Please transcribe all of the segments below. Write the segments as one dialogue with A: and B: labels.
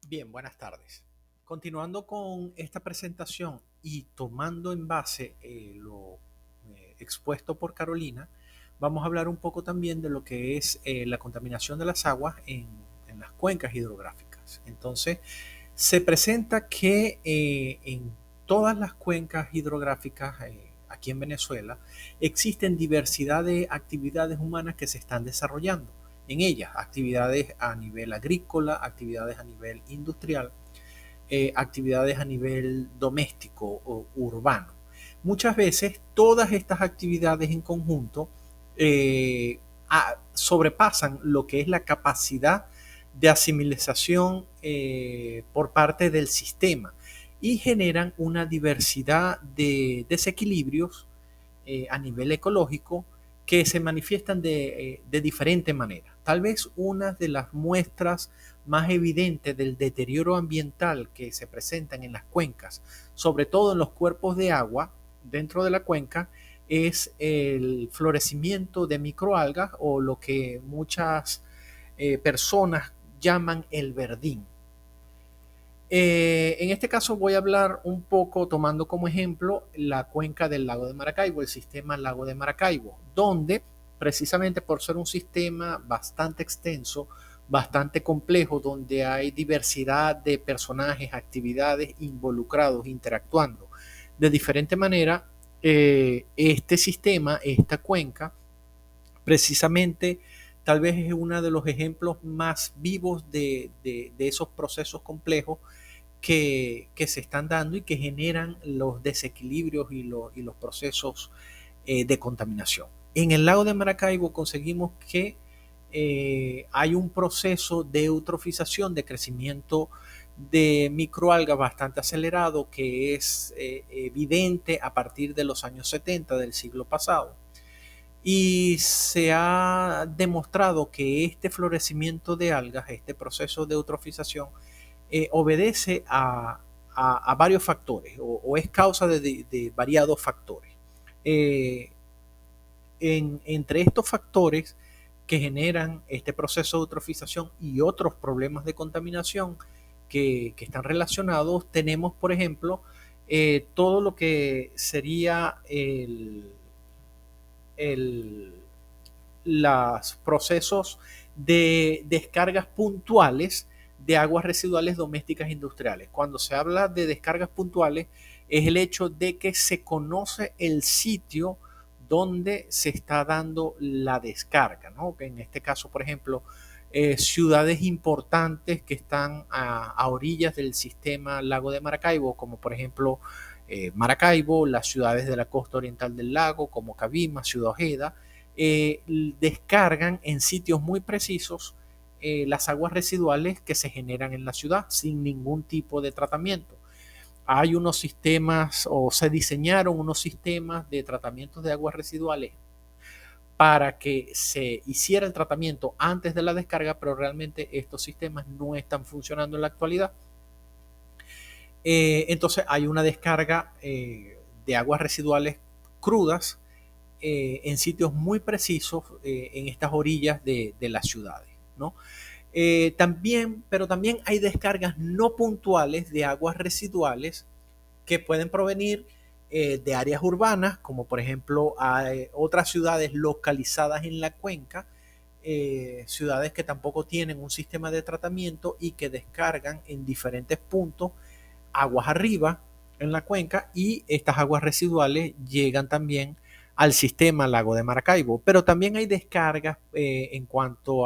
A: Bien, buenas tardes. Continuando con esta presentación y tomando en base lo expuesto por Carolina, vamos a hablar un poco también de lo que es la contaminación de las aguas en las cuencas hidrográficas. Entonces, se presenta que en todas las cuencas hidrográficas aquí en Venezuela existen diversidad de actividades humanas que se están desarrollando. En ellas, actividades a nivel agrícola, actividades a nivel industrial, actividades a nivel doméstico o urbano. Muchas veces todas estas actividades en conjunto sobrepasan lo que es la capacidad de asimilación por parte del sistema y generan una diversidad de desequilibrios a nivel ecológico que se manifiestan de diferente manera. Tal vez una de las muestras más evidentes del deterioro ambiental que se presentan en las cuencas, sobre todo en los cuerpos de agua dentro de la cuenca, es el florecimiento de microalgas o lo que muchas personas llaman el verdín. En este caso voy a hablar un poco tomando como ejemplo la cuenca del lago de Maracaibo, el sistema lago de Maracaibo, donde precisamente por ser un sistema bastante extenso, bastante complejo, donde hay diversidad de personajes, actividades involucrados, interactuando de diferente manera, este sistema, esta cuenca, precisamente tal vez es uno de los ejemplos más vivos de esos procesos complejos que se están dando y que generan los desequilibrios y los procesos de contaminación. En el lago de Maracaibo conseguimos que hay un proceso de eutrofización, de crecimiento de microalgas bastante acelerado que es evidente a partir de los años 70 del siglo pasado. Y se ha demostrado que este florecimiento de algas, este proceso de eutrofización, obedece a varios factores o es causa de variados factores. Eh, entre estos factores que generan este proceso de eutrofización y otros problemas de contaminación que están relacionados, tenemos, por ejemplo, todo lo que sería el, los procesos de descargas puntuales de aguas residuales domésticas industriales. Cuando se habla de descargas puntuales, es el hecho de que se conoce el sitio donde se está dando la descarga, ¿no? En este caso, por ejemplo, ciudades importantes que están a orillas del sistema lago de Maracaibo, como por ejemplo Maracaibo, las ciudades de la costa oriental del lago, como Cabima, Ciudad Ojeda, descargan en sitios muy precisos las aguas residuales que se generan en la ciudad sin ningún tipo de tratamiento. Hay unos sistemas o se diseñaron unos sistemas de tratamiento de aguas residuales para que se hiciera el tratamiento antes de la descarga, pero realmente estos sistemas no están funcionando en la actualidad. Entonces hay una descarga de aguas residuales crudas en sitios muy precisos en estas orillas de las ciudades, ¿no? Pero también hay descargas no puntuales de aguas residuales que pueden provenir de áreas urbanas, como por ejemplo hay otras ciudades localizadas en la cuenca, ciudades que tampoco tienen un sistema de tratamiento y que descargan en diferentes puntos aguas arriba en la cuenca y estas aguas residuales llegan también al sistema lago de Maracaibo. Pero también hay descargas en cuanto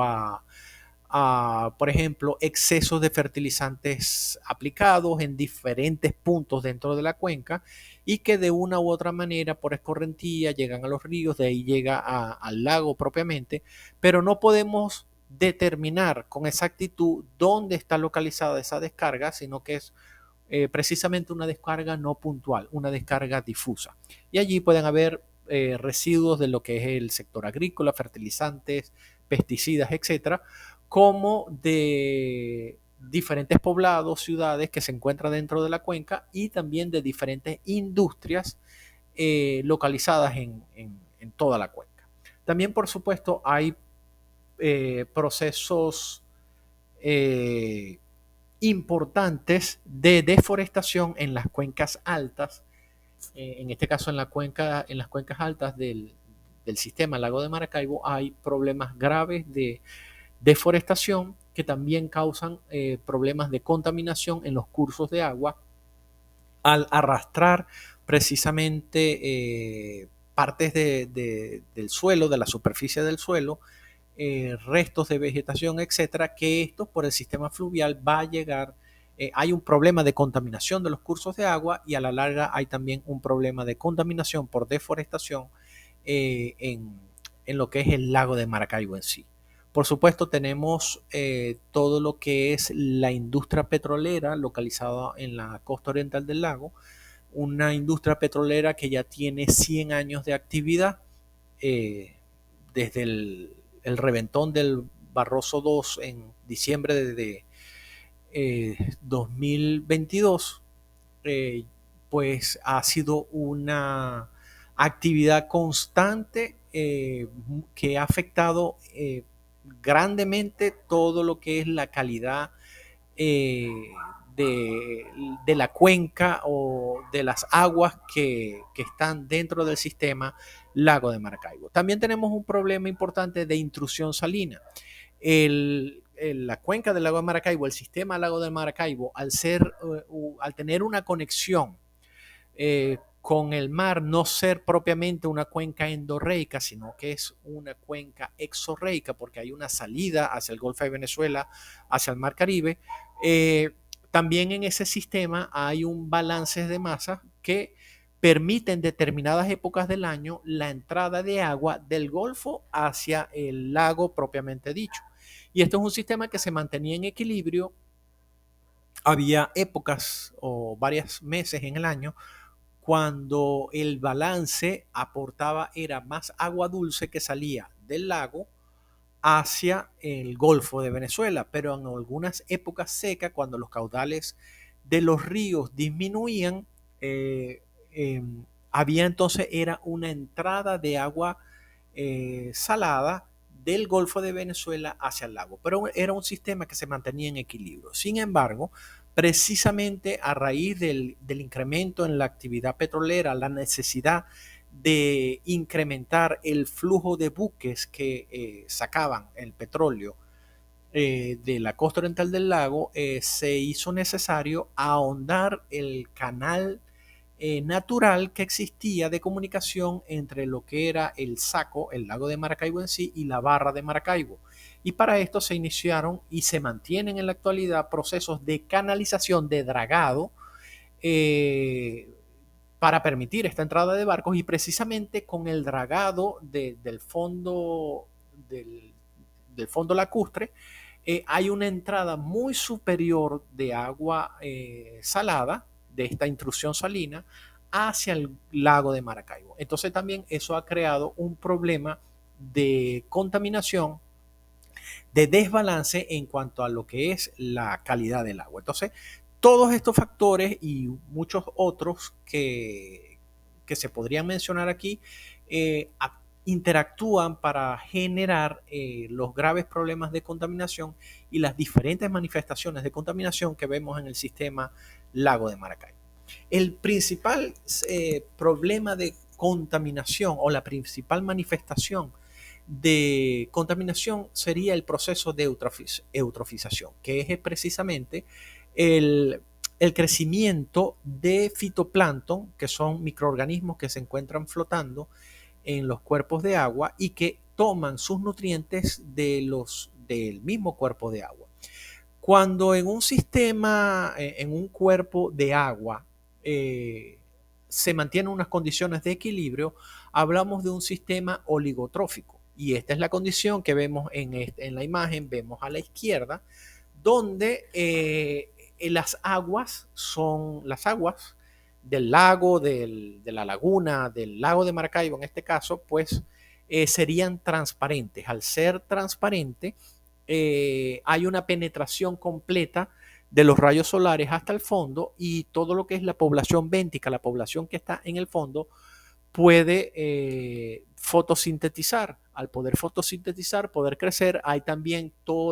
A: por ejemplo, excesos de fertilizantes aplicados en diferentes puntos dentro de la cuenca y que de una u otra manera por escorrentía llegan a los ríos, de ahí llega al lago propiamente, pero no podemos determinar con exactitud dónde está localizada esa descarga, sino que es precisamente una descarga no puntual, una descarga difusa. Y allí pueden haber residuos de lo que es el sector agrícola, fertilizantes, pesticidas, etcétera, como de diferentes poblados, ciudades que se encuentran dentro de la cuenca y también de diferentes industrias localizadas en toda la cuenca. También, por supuesto, hay procesos eh, importantes de deforestación en las cuencas altas, en este caso en las cuencas altas del sistema Lago de Maracaibo hay problemas graves de deforestación que también causan problemas de contaminación en los cursos de agua al arrastrar precisamente partes del suelo, de la superficie del suelo, restos de vegetación, etcétera, que esto por el sistema fluvial va a llegar. Hay un problema de contaminación de los cursos de agua y a la larga hay también un problema de contaminación por deforestación eh, en, en lo que es el lago de Maracaibo en sí. Por supuesto, tenemos todo lo que es la industria petrolera localizada en la costa oriental del lago, una industria petrolera que ya tiene 100 años de actividad, eh, desde el reventón del Barroso II en diciembre de 2022, eh, pues ha sido una actividad constante que ha afectado grandemente todo lo que es la calidad eh, de, de, la cuenca o de las aguas que están dentro del sistema Lago de Maracaibo. También tenemos un problema importante de intrusión salina. La cuenca del lago de Maracaibo, el sistema Lago de Maracaibo, al tener una conexión con el mar, no ser propiamente una cuenca endorreica, sino que es una cuenca exorreica, porque hay una salida hacia el Golfo de Venezuela, hacia el Mar Caribe. Eh, También en ese sistema hay un balance de masa que permite en determinadas épocas del año la entrada de agua del Golfo hacia el lago propiamente dicho. Y esto es un sistema que se mantenía en equilibrio. Había épocas o varios meses en el año cuando el balance aportaba era más agua dulce que salía del lago hacia el Golfo de Venezuela, pero en algunas épocas secas, cuando los caudales de los ríos disminuían, eh, eh, había entonces era una entrada de agua salada del Golfo de Venezuela hacia el lago, pero era un sistema que se mantenía en equilibrio. Sin embargo, precisamente a raíz del incremento en la actividad petrolera, la necesidad de incrementar el flujo de buques que sacaban el petróleo de la costa oriental del lago, se hizo necesario ahondar el canal natural que existía de comunicación entre lo que era el Saco, el lago de Maracaibo en sí, y la barra de Maracaibo. Y para esto se iniciaron y se mantienen en la actualidad procesos de canalización, de dragado, eh, para permitir esta entrada de barcos, y precisamente con el dragado del, del fondo lacustre, hay una entrada muy superior de agua salada, de esta intrusión salina, hacia el lago de Maracaibo. Entonces también eso ha creado un problema de contaminación, de desbalance en cuanto a lo que es la calidad del agua. Entonces, todos estos factores y muchos otros que se podrían mencionar aquí interactúan para generar los graves problemas de contaminación y las diferentes manifestaciones de contaminación que vemos en el sistema Lago de Maracaibo. El principal problema de contaminación o la principal manifestación de contaminación sería el proceso de eutrofización, que es precisamente el crecimiento de fitoplancton, que son microorganismos que se encuentran flotando en los cuerpos de agua y que toman sus nutrientes del mismo cuerpo de agua. Cuando en un sistema, en un cuerpo de agua, se mantienen unas condiciones de equilibrio, hablamos de un sistema oligotrófico. Y esta es la condición que vemos en la imagen, vemos a la izquierda, donde las aguas son las aguas del lago, de la laguna, del lago de Maracaibo en este caso, pues serían transparentes. Al ser transparente, hay una penetración completa de los rayos solares hasta el fondo, y todo lo que es la población béntica, la población que está en el fondo, puede fotosintetizar. Al poder fotosintetizar, poder crecer, hay también toda